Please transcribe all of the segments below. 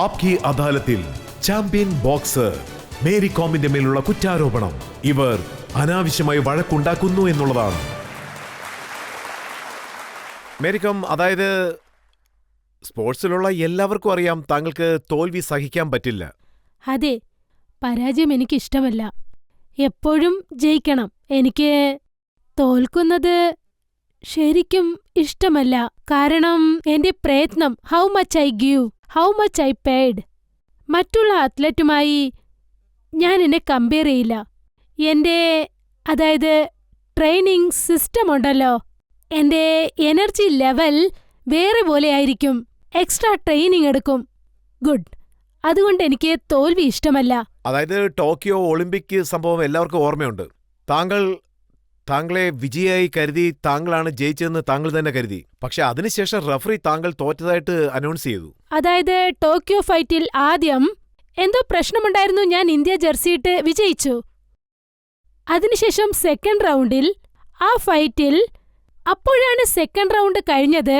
ആപ്കി അദാലത്തിൽ champion boxer Mary കോമിന്റെ മേലുള്ള കുറ്റാരോപണം. ഇവർ അനാവശ്യമായി വഴക്കുണ്ടാക്കുന്നു എന്നുള്ളതാണ്. മേരികോം, അതായത് സ്പോർട്സിലുള്ള എല്ലാവർക്കും അറിയാം താങ്കൾക്ക് തോൽവി സഹിക്കാൻ പറ്റില്ല. അതെ, പരാജയം എനിക്കിഷ്ടമല്ല. എപ്പോഴും ജയിക്കണം. എനിക്ക് തോൽക്കുന്നത് ശരിക്കും ഇഷ്ടമല്ല. കാരണം എന്റെ പ്രയത്നം, how much I give, how much I paid. മറ്റുള്ള അത്ലറ്റുമായി ഞാൻ എന്നെ കമ്പയർ ചെയ്യില്ല. അതായത് ട്രെയിനിങ് സിസ്റ്റം ഉണ്ടല്ലോ, എന്റെ എനർജി ലെവൽ വേറെ പോലെ ആയിരിക്കും. എക്സ്ട്രാ ട്രെയിനിങ് എടുക്കും. ഗുഡ്. അതുകൊണ്ട് എനിക്ക് തോൽവി ഇഷ്ടമല്ല. അതായത് ടോക്കിയോ ഒളിമ്പിക് സംഭവം എല്ലാവർക്കും ഓർമ്മയുണ്ട്. താങ്കളെ വിജയായി കരുതി, താങ്കളാണ് ജയിച്ചതെന്ന് താങ്കൾ തന്നെ കരുതി. പക്ഷെ അതിനുശേഷം റഫറി താങ്കൾ തോറ്റതായിട്ട് അനൗൺസ് ചെയ്തു. അതായത് ടോക്കിയോ ഫൈറ്റിൽ ആദ്യം എന്തോ പ്രശ്നമുണ്ടായിരുന്നു. ഞാൻ ഇന്ത്യ ജെർസിയിട്ട് വിജയിച്ചു. അതിനുശേഷം സെക്കൻഡ് റൗണ്ടിൽ ആ ഫൈറ്റിൽ, അപ്പോഴാണ് സെക്കൻഡ് റൗണ്ട് കഴിഞ്ഞത്.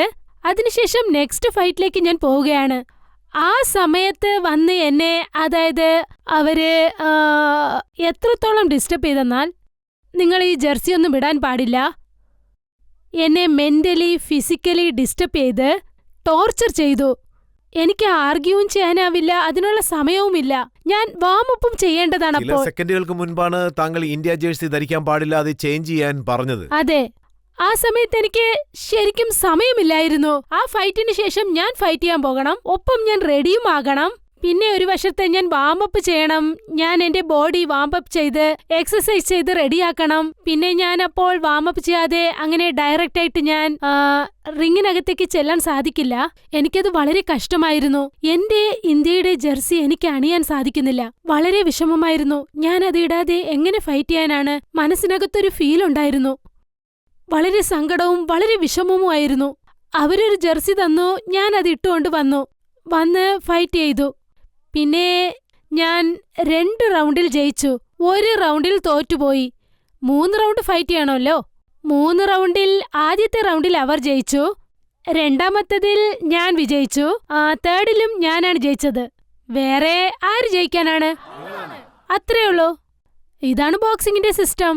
അതിനുശേഷം നെക്സ്റ്റ് ഫൈറ്റിലേക്ക് ഞാൻ പോവുകയാണ്. ആ സമയത്ത് വന്ന് എന്നെ, അതായത് അവര് എത്രത്തോളം ഡിസ്റ്റർബ് ചെയ്തെന്നാൽ, നിങ്ങൾ ഈ ജെർസി ഒന്നും വിടാൻ പാടില്ല, എന്നെ മെന്റലി ഫിസിക്കലി ഡിസ്റ്റർബ് ചെയ്ത് ടോർച്ചർ ചെയ്തു. എനിക്ക് ആർഗ്യൂവും ചെയ്യാനാവില്ല, അതിനുള്ള സമയവുമില്ല. ഞാൻ വാമപ്പും ചെയ്യേണ്ടതാണ്. ചില സെക്കൻഡുകൾക്ക് മുൻപാണ് താങ്കൾ ഇന്ത്യ ജേഴ്സി ധരിക്കാൻ പാടില്ല, അത് ചേഞ്ച് ചെയ്യാൻ പറഞ്ഞത്. അതെ, ആ സമയത്ത് എനിക്ക് ശരിക്കും സമയമില്ലായിരുന്നു. ആ ഫൈറ്റിന് ശേഷം ഞാൻ ഫൈറ്റ് ചെയ്യാൻ പോകണം, ഒപ്പം ഞാൻ റെഡിയും ആകണം. പിന്നെ ഒരു വശത്ത് ഞാൻ വാമപ്പ് ചെയ്യണം. ഞാൻ എന്റെ ബോഡി വാമപ്പ് ചെയ്ത് എക്സസൈസ് ചെയ്ത് റെഡിയാക്കണം. പിന്നെ ഞാൻ അപ്പോൾ വാമപ്പ് ചെയ്യാതെ അങ്ങനെ ഡയറക്റ്റ് ആയിട്ട് ഞാൻ റിങ്ങിനകത്തേക്ക് ചെല്ലാൻ സാധിക്കില്ല. എനിക്കത് വളരെ കഷ്ടമായിരുന്നു. എന്റെ ഇന്ത്യയുടെ ജെർസി എനിക്ക് അണിയാൻ സാധിക്കുന്നില്ല. വളരെ വിഷമമായിരുന്നു. ഞാൻ അത് ഇടാതെ എങ്ങനെ ഫൈറ്റ് ചെയ്യാനാണ്? മനസ്സിനകത്തൊരു ഫീൽ ഉണ്ടായിരുന്നു. വളരെ സങ്കടവും വളരെ വിഷമവുമായിരുന്നു. അവരൊരു ജെർസി തന്നു, ഞാൻ അത് ഇട്ടുകൊണ്ട് വന്ന് ഫൈറ്റ് ചെയ്തു. പിന്നെ ഞാൻ 2 റൗണ്ടിൽ ജയിച്ചു, 1 റൗണ്ടിൽ തോറ്റുപോയി. 3 റൗണ്ട് ഫൈറ്റ് ചെയ്യണമല്ലോ. 3 റൗണ്ടിൽ ആദ്യത്തെ റൗണ്ടിൽ അവർ ജയിച്ചു, രണ്ടാമത്തതിൽ ഞാൻ വിജയിച്ചു, തേർഡിലും ഞാനാണ് ജയിച്ചത്. വേറെ ആര് ജയിക്കാനാണ്? അത്രയുള്ളൂ. ഇതാണ് ബോക്സിംഗിന്റെ സിസ്റ്റം.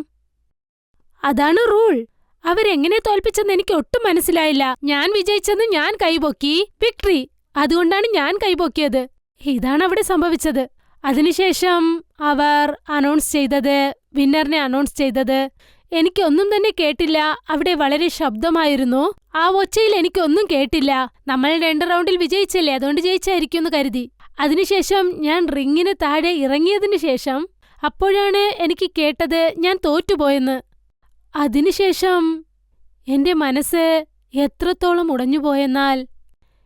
അതാണ് റൂൾ. അവരെങ്ങനെ തോൽപ്പിച്ചെന്ന് എനിക്ക് ഒട്ടും മനസ്സിലായില്ല. ഞാൻ വിജയിച്ചെന്ന് ഞാൻ കൈപൊക്കി, വിക്ടറി. അതുകൊണ്ടാണ് ഞാൻ കൈപൊക്കിയത്. ഇതാണ് അവിടെ സംഭവിച്ചത്. അതിനുശേഷം അവർ അനൗൺസ് ചെയ്തത്, വിന്നറിനെ അനൗൺസ് ചെയ്തത്, എനിക്കൊന്നും തന്നെ കേട്ടില്ല. അവിടെ വളരെ ശബ്ദമായിരുന്നു. ആ ഒച്ചയിൽ എനിക്കൊന്നും കേട്ടില്ല. നമ്മൾ 2 റൗണ്ടിൽ വിജയിച്ചില്ലേ, അതുകൊണ്ട് ജയിച്ചായിരിക്കുമെന്ന് കരുതി. അതിനുശേഷം ഞാൻ റിങ്ങിന് താഴെ ഇറങ്ങിയതിനു ശേഷം അപ്പോഴാണ് എനിക്ക് കേട്ടത് ഞാൻ തോറ്റുപോയെന്ന്. അതിനുശേഷം എന്റെ മനസ്സ് എത്രത്തോളം ഉടഞ്ഞുപോയെന്നാൽ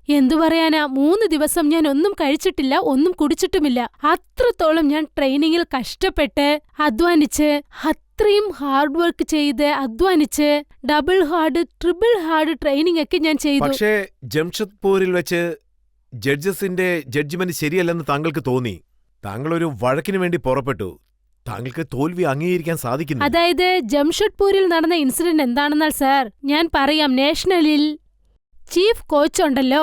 എന്തു പറയാനാ. 3 ദിവസം ഞാൻ ഒന്നും കഴിച്ചിട്ടില്ല, ഒന്നും കുടിച്ചിട്ടുമില്ല. അത്രത്തോളം ഞാൻ ട്രെയിനിങ്ങിൽ കഷ്ടപ്പെട്ട് അധ്വാനിച്ച്, അത്രയും ഹാർഡ് വർക്ക് ചെയ്ത് അധ്വാനിച്ച്, double hard triple hard training ഒക്കെ ഞാൻ ചെയ്തു. പക്ഷേ ജംഷഡ്പൂരിൽ വെച്ച് ജഡ്ജസിന്റെ ജഡ്ജ്മെന്റ് ശരിയല്ലെന്ന് താങ്കൾക്ക് തോന്നി. താങ്കൾ ഒരു വഴക്കിനു വേണ്ടി പുറപ്പെട്ടു. താങ്കൾക്ക് തോൽവി അംഗീകരിക്കാൻ സാധിക്കുന്നു. അതായത് ജംഷഡ്പൂരിൽ നടന്ന ഇൻസിഡന്റ് എന്താണെന്നാൽ സാർ, ഞാൻ പറയാം. നാഷണലിൽ ചീഫ് കോച്ച് ഉണ്ടല്ലോ,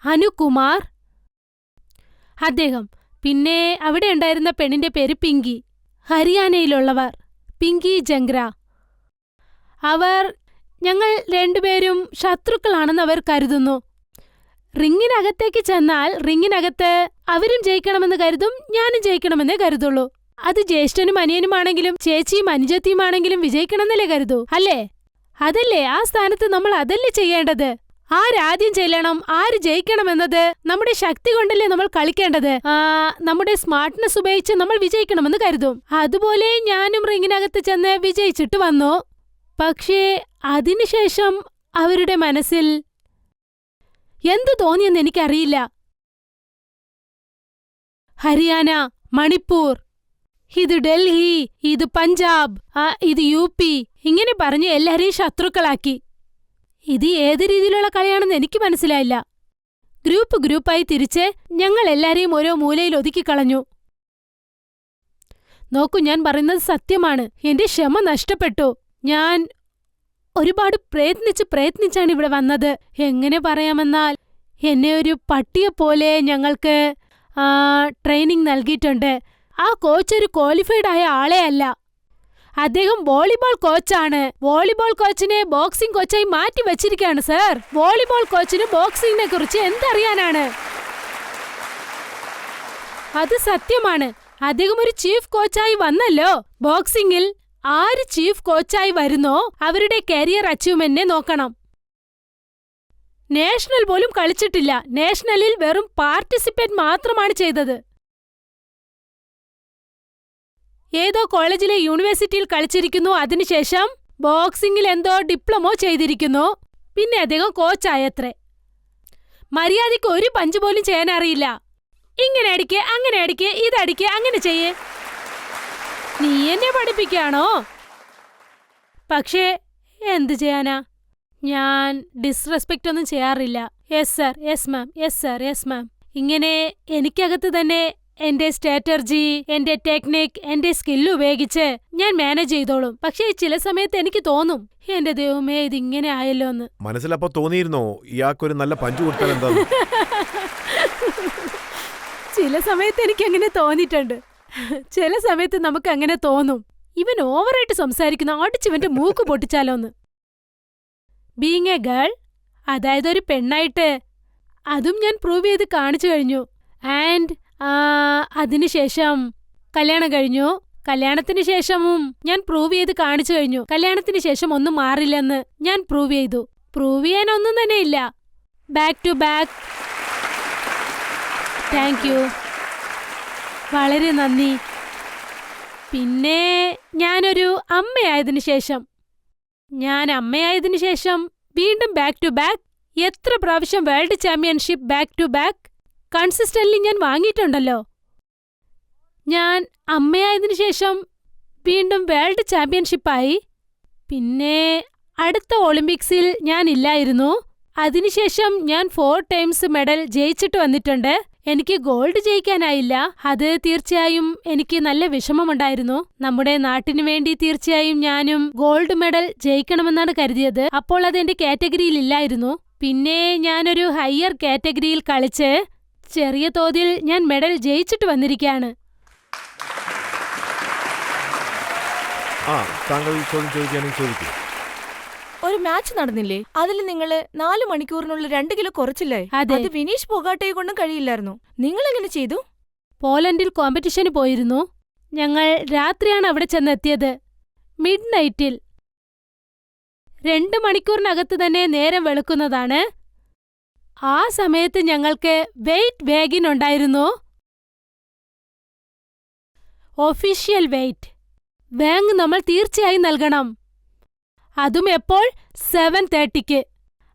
അനുകുമാർ, അദ്ദേഹം. പിന്നെ അവിടെ ഉണ്ടായിരുന്ന പെണ്ണിന്റെ പേര് പിങ്കി, ഹരിയാനയിലുള്ളവർ, പിങ്കി ജംഗ്ര. ഞങ്ങൾ 2 പേരും ശത്രുക്കളാണെന്ന് അവർ കരുതുന്നു. റിങ്ങിനകത്തേക്ക് ചെന്നാൽ റിങ്ങിനകത്ത് അവരും ജയിക്കണമെന്ന് കരുതും, ഞാനും ജയിക്കണമെന്നേ കരുതുള്ളൂ. അത് ജ്യേഷ്ഠനും അനിയനുമാണെങ്കിലും ചേച്ചിയും അനുജത്തിയുമാണെങ്കിലും വിജയിക്കണമെന്നല്ലേ കരുതൂ, അല്ലേ? അതല്ലേ ആ സ്ഥാനത്ത് നമ്മൾ അതല്ലേ ചെയ്യേണ്ടത്? ആരാദ്യം ചെല്ലണം, ആര് ജയിക്കണമെന്നത് നമ്മുടെ ശക്തി കൊണ്ടല്ലേ നമ്മൾ കളിക്കേണ്ടത്. നമ്മുടെ സ്മാർട്ട്നെസ് ഉപയോഗിച്ച് നമ്മൾ വിജയിക്കണമെന്ന് കരുതും. അതുപോലെ ഞാനും റിങ്ങിനകത്ത് ചെന്ന് വിജയിച്ചിട്ട് വന്നു. പക്ഷേ അതിനുശേഷം അവരുടെ മനസ്സിൽ എന്തു തോന്നിയെന്ന് എനിക്കറിയില്ല. ഹരിയാന, മണിപ്പൂർ, ഇത് ഡൽഹി, ഇത് പഞ്ചാബ്, ഇത് UP, ഇങ്ങനെ പറഞ്ഞ് എല്ലാരെയും ശത്രുക്കളാക്കി. ഇത് ഏത് രീതിയിലുള്ള കളിയാണെന്ന് എനിക്ക് മനസ്സിലായില്ല. ഗ്രൂപ്പായി തിരിച്ച് ഞങ്ങൾ എല്ലാരെയും ഓരോ മൂലയിൽ ഒതുക്കിക്കളഞ്ഞു. നോക്കൂ, ഞാൻ പറയുന്നത് സത്യമാണ്. എന്റെ ക്ഷമ നഷ്ടപ്പെട്ടു. ഞാൻ ഒരുപാട് പ്രയത്നിച്ചാണ് ഇവിടെ വന്നത്. എങ്ങനെ പറയാമെന്നാൽ എന്നെ ഒരു പട്ടിയെപ്പോലെ ഞങ്ങൾക്ക് ട്രെയിനിങ് നൽകിയിട്ടുണ്ട്. ആ കോച്ച് ഒരു ക്വാളിഫൈഡ് ആയ ആളെ അല്ല. അദ്ദേഹം വോളിബോൾ കോച്ചാണ്. വോളിബോൾ കോച്ചിനെ ബോക്സിംഗ് കോച്ചായി മാറ്റി വച്ചിരിക്കുകയാണ് സർ. വോളിബോൾ കോച്ചിന് ബോക്സിംഗിനെ കുറിച്ച് എന്തറിയാനാണ്? അത് സത്യമാണ്. അദ്ദേഹം ഒരു ചീഫ് കോച്ചായി വന്നല്ലോ. ബോക്സിംഗിൽ ആര് ചീഫ് കോച്ചായി വരുന്നോ അവരുടെ കരിയർ അച്ചീവ്മെന്റിനെ നോക്കണം. നാഷണൽ പോലും കളിച്ചിട്ടില്ല. നാഷണലിൽ വെറും പാർട്ടിസിപ്പേറ്റ് മാത്രമാണ് ചെയ്തത്. ഏതോ കോളേജിലെ യൂണിവേഴ്സിറ്റിയിൽ കളിച്ചിരിക്കുന്നു. അതിനുശേഷം ബോക്സിംഗിൽ എന്തോ ഡിപ്ലോമോ ചെയ്തിരിക്കുന്നു. പിന്നെ അദ്ദേഹം കോച്ചായത്രേ. മര്യാദയ്ക്ക് ഒരു പഞ്ച് പോലും ചെയ്യാൻ അറിയില്ല. ഇങ്ങനെ അടിക്ക്, അങ്ങനെ അടിക്ക്, ഇതടിക്ക്, അങ്ങനെ ചെയ്യേ. നീ എന്നെ പഠിപ്പിക്കാണോ? പക്ഷേ എന്ത് ചെയ്യാനാ? ഞാൻ ഡിസ്റെസ്പെക്റ്റ് ഒന്നും ചെയ്യാറില്ല. Yes sir, yes ma'am, yes sir, yes ma'am. ഇങ്ങനെ എനിക്കകത്ത് തന്നെ എന്റെ സ്ട്രാറ്റജി, എന്റെ ടെക്നിക്, എന്റെ സ്കില്ല് ഉപയോഗിച്ച് ഞാൻ മാനേജ് ചെയ്തോളും. പക്ഷേ ചില സമയത്ത് എനിക്ക് തോന്നും, എന്റെ ദൈവമേ ഇതിങ്ങനെ ആയല്ലോ എന്ന്. മനസ്സിലപ്പോ തോന്നിയിരുന്നോ ഇയാൾക്കൊരു നല്ല പഞ്ച് കൊടുത്താൽ എന്താ? ചില സമയത്ത് എനിക്ക് അങ്ങനെ തോന്നിയിട്ടുണ്ട്. ചില സമയത്ത് നമുക്ക് അങ്ങനെ തോന്നും, ഇവൻ ഓവറായിട്ട് സംസാരിക്കുന്നു, അടിച്ചിവന്റെ മൂക്ക് പൊട്ടിച്ചാലോന്ന്. ബീങ് എ ഗേൾ, അതായത് ഒരു പെണ്ണായിട്ട്, അതും ഞാൻ പ്രൂവ് ചെയ്ത് കാണിച്ചു കഴിഞ്ഞു. ആൻഡ് അതിനുശേഷം കല്യാണം കഴിഞ്ഞു. കല്യാണത്തിന് ശേഷവും ഞാൻ പ്രൂവ് ചെയ്ത് കാണിച്ചു കഴിഞ്ഞു. കല്യാണത്തിന് ശേഷം ഒന്നും മാറില്ലെന്ന് ഞാൻ പ്രൂവ് ചെയ്തു. പ്രൂവ് ചെയ്യാനൊന്നും തന്നെ ഇല്ല. Back to back. Thank you, വളരെ നന്ദി. പിന്നെ ഞാനൊരു അമ്മയായതിനു ശേഷം വീണ്ടും ബാക്ക് ടു ബാക്ക്. എത്ര പ്രാവശ്യം world championship back to back consistently ഞാൻ വാങ്ങിയിട്ടുണ്ടല്ലോ. ഞാൻ അമ്മയായതിനു ശേഷം വീണ്ടും വേൾഡ് ചാമ്പ്യൻഷിപ്പായി. പിന്നെ അടുത്ത ഒളിമ്പിക്സിൽ ഞാൻ ഇല്ലായിരുന്നു. അതിനുശേഷം ഞാൻ 4 ടൈംസ് മെഡൽ ജയിച്ചിട്ട് വന്നിട്ടുണ്ട്. എനിക്ക് ഗോൾഡ് ജയിക്കാനായില്ല. അത് തീർച്ചയായും എനിക്ക് നല്ല വിഷമമുണ്ടായിരുന്നു. നമ്മുടെ നാട്ടിനു വേണ്ടി തീർച്ചയായും ഞാനും ഗോൾഡ് മെഡൽ ജയിക്കണമെന്നാണ് കരുതിയത്. അപ്പോൾ അത് എന്റെ കാറ്റഗറിയിൽ ഇല്ലായിരുന്നു. പിന്നെ ഞാനൊരു ഹയർ കാറ്റഗറിയിൽ കളിച്ച് ചെറിയ തോതിൽ ഞാൻ മെഡൽ ജയിച്ചിട്ട് വന്നിരിക്കുകയാണ്. ഒരു മാച്ച് നടന്നില്ലേ? അതിൽ നിങ്ങള് 4 മണിക്കൂറിനുള്ളിൽ 2 കിലോ കുറച്ചില്ലേ? അത് വിനീഷ് പൊഗാട്ടയെ കൊണ്ടും കഴിയില്ലായിരുന്നു. നിങ്ങൾ എങ്ങനെ ചെയ്തു? പോലൻഡിൽ കോമ്പറ്റീഷന് പോയിരുന്നു. ഞങ്ങൾ രാത്രിയാണ് അവിടെ ചെന്നെത്തിയത്. മിഡ് നൈറ്റിൽ. 2 മണിക്കൂറിനകത്ത് തന്നെ നേരം വെളുക്കുന്നതാണ്. ആ സമയത്ത് ഞങ്ങൾക്ക് വെയിറ്റ് വേഗിൻ ഉണ്ടായിരുന്നു. ഒഫീഷ്യൽ വെയിറ്റ് വേങ് നമ്മൾ തീർച്ചയായും നൽകണം. അതും എപ്പോൾ? 7:30-ക്ക്.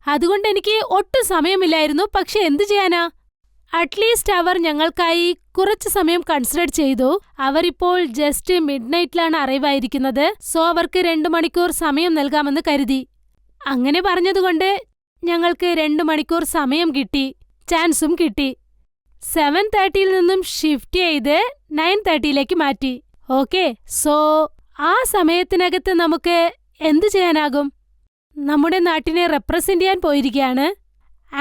അതുകൊണ്ട് എനിക്ക് ഒട്ടും സമയമില്ലായിരുന്നു. പക്ഷെ എന്തു ചെയ്യാനാ? അറ്റ്ലീസ്റ്റ് അവർ ഞങ്ങൾക്കായി കുറച്ചു സമയം കൺസിഡർ ചെയ്തു. അവരിപ്പോൾ ജസ്റ്റ് മിഡ് നൈറ്റിലാണ് അറൈവായിരിക്കുന്നത്. സോ അവർക്ക് 2 മണിക്കൂർ സമയം നൽകാമെന്ന് കരുതി. അങ്ങനെ പറഞ്ഞതുകൊണ്ട് ഞങ്ങൾക്ക് 2 മണിക്കൂർ സമയം കിട്ടി, ചാൻസും കിട്ടി. 7:30-ൽ നിന്നും ഷിഫ്റ്റ് ചെയ്ത് 9:30-ലേക്ക് മാറ്റി. ഓക്കെ, സോ ആ സമയത്തിനകത്ത് നമുക്ക് എന്തു ചെയ്യാനാകും? നമ്മുടെ നാട്ടിനെ റെപ്രസെന്റ് ചെയ്യാൻ പോയിരിക്കുകയാണ്.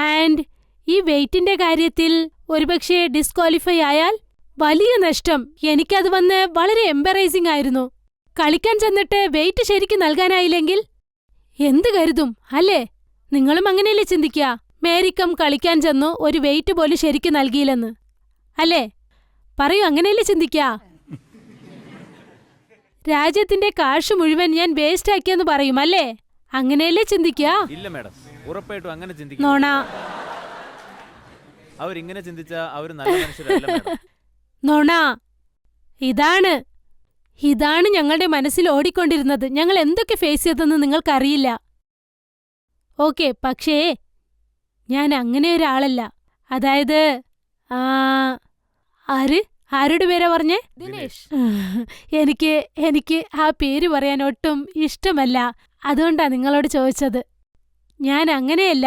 ആൻഡ് ഈ വെയിറ്റിന്റെ കാര്യത്തിൽ ഒരുപക്ഷെ ഡിസ്ക്വാളിഫൈ ആയാൽ വലിയ നഷ്ടം. എനിക്കത് വന്ന് വളരെ എംബറൈസിംഗ് ആയിരുന്നു. കളിക്കാൻ ചെന്നിട്ട് വെയിറ്റ് ശരിക്കും നൽകാനായില്ലെങ്കിൽ എന്ത് കരുതും, അല്ലേ? നിങ്ങളും അങ്ങനെയല്ലേ ചിന്തിക്കുക? മേരിക്കം കളിക്കാൻ ചെന്നു, ഒരു വെയിറ്റ് പോലും ശരിക്കും നൽകിയില്ലെന്ന്, അല്ലേ? പറയൂ, അങ്ങനെയല്ലേ ചിന്തിക്കുക? രാജ്യത്തിന്റെ കാശ് മുഴുവൻ ഞാൻ വേസ്റ്റ് ആക്കിയെന്ന് പറയും, അല്ലേ? അങ്ങനെയല്ലേ ചിന്തിക്കുക? ഇല്ല മാഡം, ഉറപ്പായിട്ടും അങ്ങനെ ചിന്തിക്കില്ല. നോണ. അവരിങ്ങനെ ചിന്തിച്ചാ അവര് നല്ല മനുഷ്യരല്ല മാഡം. നോണ. ഇതാണ് ഞങ്ങളുടെ മനസ്സിൽ ഓടിക്കൊണ്ടിരുന്നത്. ഞങ്ങൾ എന്തൊക്കെ ഫേസ് ചെയ്തെന്ന് നിങ്ങൾക്കറിയില്ല. ഓക്കെ, പക്ഷേ ഞാൻ അങ്ങനെ ഒരാളല്ല. അതായത് ആരുടെ പേരാ പറഞ്ഞേ? ദിനേശ്. എനിക്ക് ആ പേര് പറയാൻ ഒട്ടും ഇഷ്ടമല്ല. അതുകൊണ്ടാ നിങ്ങളോട് ചോദിച്ചത്. ഞാൻ അങ്ങനെയല്ല.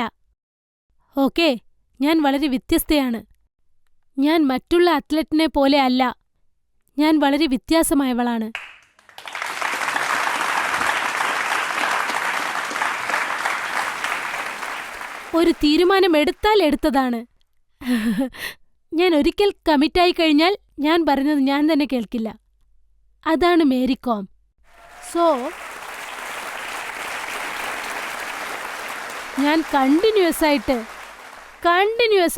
ഓക്കെ, ഞാൻ വളരെ വ്യത്യസ്തയാണ്. ഞാൻ മറ്റുള്ള അത്ലറ്റിനെ പോലെ അല്ല. ഞാൻ വളരെ വ്യത്യാസമായവളാണ്. ഒരു തീരുമാനം എടുത്താൽ എടുത്തതാണ്. ഞാൻ ഒരിക്കൽ കമ്മിറ്റായി കഴിഞ്ഞാൽ ഞാൻ പറയുന്നത് ഞാൻ തന്നെ കേൾക്കില്ല. അതാണ് മേരികോം. സോ ഞാൻ കണ്ടിന്യൂസ്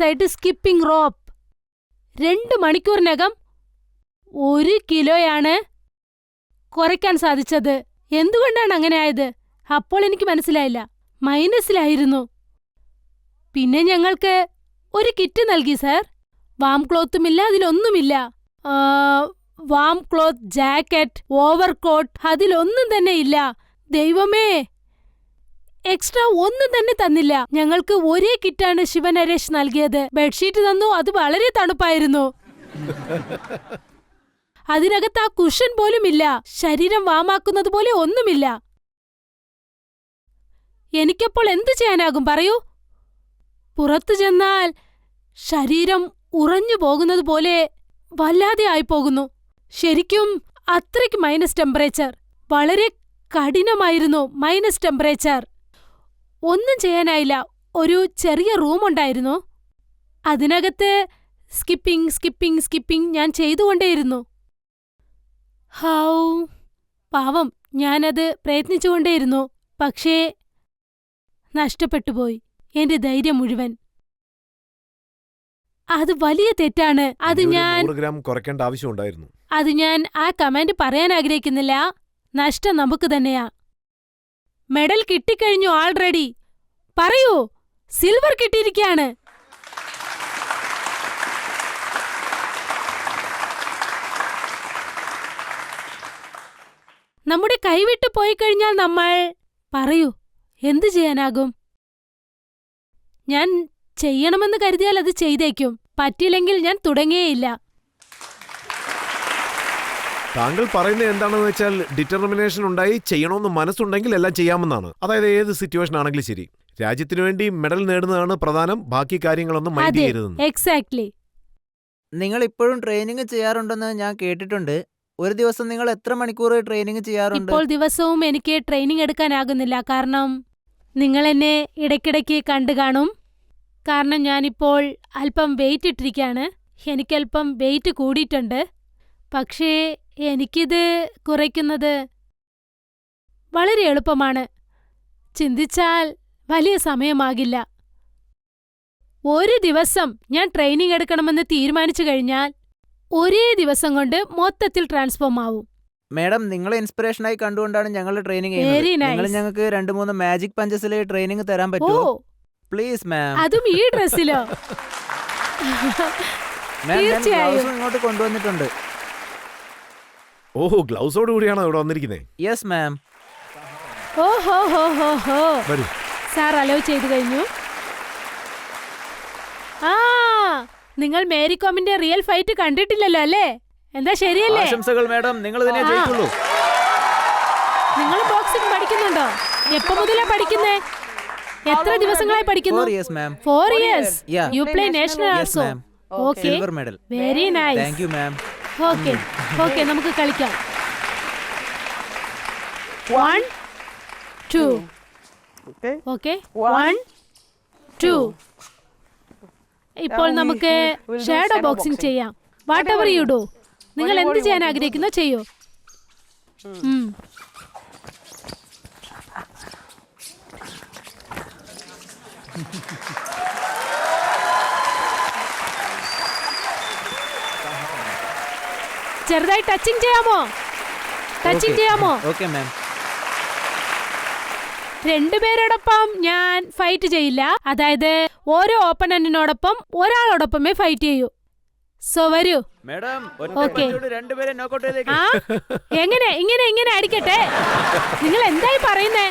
ആയിട്ട് സ്കിപ്പിംഗ് റോപ്പ് 2 മണിക്കൂറിനകം 1 കിലോയാണ് കുറയ്ക്കാൻ സാധിച്ചത്. എന്തുകൊണ്ടാണ് അങ്ങനെ ആയത്? അപ്പോൾ എനിക്ക് മനസ്സിലായില്ല. മൈനസിലായിരുന്നു. പിന്നെ ഞങ്ങൾക്ക് ഒരു കിറ്റ് നൽകി സർ. വാം ക്ലോത്തുമില്ല, അതിലൊന്നുമില്ല. വാം ക്ലോത്ത്, ജാക്കറ്റ്, ഓവർകോട്ട്, അതിലൊന്നും തന്നെ ഇല്ല. ദൈവമേ, എക്സ്ട്രാ ഒന്നും തന്നെ തന്നില്ല. ഞങ്ങൾക്ക് ഒരേ കിറ്റാണ് ശിവനരേഷ് നൽകിയത്. ബെഡ്ഷീറ്റ് തന്നു, അത് വളരെ തണുപ്പായിരുന്നു. അതിനകത്ത് ആ കുഷൻ പോലും ഇല്ല. ശരീരം വാമാക്കുന്നത് പോലെ ഒന്നുമില്ല. എനിക്കപ്പോൾ എന്തു ചെയ്യാനാകും പറയൂ? പുറത്തു ചെന്നാൽ ശരീരം ഉറഞ്ഞു പോകുന്നത് പോലെ വല്ലാതെ ആയിപ്പോകുന്നു. ശരിക്കും അത്രയ്ക്ക് മൈനസ് ടെമ്പറേച്ചർ. വളരെ കഠിനമായിരുന്നു മൈനസ് ടെമ്പറേച്ചർ. ഒന്നും ചെയ്യാനായില്ല. ഒരു ചെറിയ റൂമുണ്ടായിരുന്നു. അതിനകത്ത് സ്കിപ്പിംഗ് ഞാൻ ചെയ്തുകൊണ്ടേയിരുന്നു. ഹൗ പാവം, ഞാനത് പ്രയത്നിച്ചുകൊണ്ടേയിരുന്നു. പക്ഷേ നഷ്ടപ്പെട്ടുപോയി എന്റെ ധൈര്യം മുഴുവൻ. അത് വലിയ തെറ്റാണ്. അത് ഞാൻ 100 ഗ്രാം കുറയ്ക്കേണ്ട ആവശ്യമുണ്ടായിരുന്നു. അത് ഞാൻ ആ കമന്റ് പറയാൻ ആഗ്രഹിക്കുന്നില്ല. നഷ്ടം നമുക്ക് തന്നെയാ. മെഡൽ കിട്ടിക്കഴിഞ്ഞു ആൾറെഡി. പറയൂ, സിൽവർ കിട്ടിയിരിക്കുകയാണ്. നമ്മുടെ കൈവിട്ടു പോയി കഴിഞ്ഞാൽ നമ്മൾ പറയൂ എന്തു ചെയ്യാനാകും? ഞാൻ ചെയ്യണമെന്ന് കരുതിയാൽ അത് ചെയ്തേക്കും. പറ്റില്ലെങ്കിൽ ഞാൻ തുടങ്ങിയേയില്ല. താങ്കൾ പറയുന്നത് എന്താണെന്ന് വെച്ചാൽ ഡിറ്റർമിനേഷൻ ഉണ്ടായി ചെയ്യണമെന്ന് മനസ്സുണ്ടെങ്കിൽ എല്ലാം ചെയ്യാമെന്നാണ്. അതായത് ഏത് സിറ്റുവേഷൻ ആണെങ്കിലും ശരി, രാജ്യത്തിനു വേണ്ടി മെഡൽ നേടുന്നതാണ് പ്രധാനം. ബാക്കി കാര്യങ്ങളൊന്നും മൈൻഡ് ചെയ്യരുതെന്ന്. എക്സാക്ട്ലി. നിങ്ങൾ ഇപ്പോഴും ട്രെയിനിങ് ചെയ്യാറുണ്ടെന്ന് ഞാൻ കേട്ടിട്ടുണ്ട്. ഒരു ദിവസം നിങ്ങൾ എത്ര മണിക്കൂർ ട്രെയിനിങ് ചെയ്യാറുണ്ട്? ഇപ്പോൾ ദിവസവും എനിക്ക് ട്രെയിനിങ് എടുക്കാനാകുന്നില്ല. കാരണം നിങ്ങൾ എന്നെ ഇടയ്ക്കിടയ്ക്ക് കണ്ടു കാണും. കാരണം ഞാനിപ്പോൾ അല്പം വെയിറ്റ് ഇട്ടിരിക്കുകയാണ്. എനിക്കല്പം വെയിറ്റ് കൂടിയിട്ടുണ്ട്. പക്ഷേ എനിക്കിത് കുറയ്ക്കുന്നത് വളരെ എളുപ്പമാണ്. ചിന്തിച്ചാൽ വലിയ സമയമാകില്ല. ഒരു ദിവസം ഞാൻ ട്രെയിനിങ് എടുക്കണമെന്ന് തീരുമാനിച്ചു കഴിഞ്ഞാൽ ഒരേ ദിവസം കൊണ്ട് മൊത്തത്തിൽ ട്രാൻസ്ഫോം ആവും. മാഡം, നിങ്ങളെ ഇൻസ്പിറേഷനായി കണ്ടുകൊണ്ടാണ് ഞങ്ങൾ ട്രെയിനിങ് Very ചെയ്യുന്നത്. nice. നിങ്ങൾ ഞങ്ങൾക്ക് 2-3 മാജിക് പഞ്ചസിൽ ട്രെയിനിങ് തരാൻ ഓ, പറ്റുമോ? പ്ലീസ് മാം. അതും ഈ ഡ്രസ്സിലോ? മാം, ഞാൻ തീർച്ചയായും. ഗ്ലൗസും ഇങ്ങോട്ട് കൊണ്ടുവന്നിട്ടുണ്ട്. ഓഹോ, ഗ്ലൗസോട് കൂടിയാണോ ഇവിടെ വന്നിരിക്കുന്നത്? Yes ma'am. ഓ ഹോ ഹോ ഹോ ഹോ. വരൂ. സാർ അലോ ചെയ്തു കഴിഞ്ഞു. ആ, നിങ്ങൾ മേരികോമിന്റെ റിയൽ ഫൈറ്റ് കണ്ടിട്ടില്ലല്ലോ അല്ലേ? എന്താ ശരിയല്ലേ? ആശംസകൾ മാഡം, നിങ്ങൾ ഇതിനെ ആ. ജയിക്കുള്ളൂ. നിങ്ങൾ ബോക്സിംഗ് പഠിക്കുന്നുണ്ടോ? എപ്പോ മുതലാ പഠിക്കുന്നേ? എത്ര ദിവസങ്ങളായി പഠിക്കുന്നു? 4 years ma'am. 4 years. Yeah. You play national Yes also. Ma'am. Okay. Silver medal. Very nice. Thank you ma'am. Okay. Okay, നമുക്ക് കളിക്കാം. 1 2. Okay. 1 2. ഇപ്പോൾ നമുക്ക് ഷാഡോ ബോക്സിംഗ് ചെയ്യാം. What ever you do. നിങ്ങൾ എന്ത് ചെയ്യാൻ ആഗ്രഹിക്കുന്നോ ചെയ്യൂ. ചെറുതായി ടച്ചിങ് ചെയ്യാമോ? ടച്ചിങ് ചെയ്യാമോ? Okay ma'am. രണ്ടുപേരോടൊപ്പം ഞാൻ ഫൈറ്റ് ചെയ്യില്ല. അതായത് ഓരോ ഓപ്പണന്റിനോടൊപ്പം ഒരാളോടൊപ്പമേ ഫൈറ്റ് ചെയ്യൂ. സോ വരൂ. Madam, Okay. രണ്ടുപേരെ നോക്കൗട്ട് ചെയ്തേക്ക്. ആ, എങ്ങനെ ഇങ്ങനെ അടിക്കട്ടെ? നിങ്ങൾ എന്തായി പറയുന്നേ?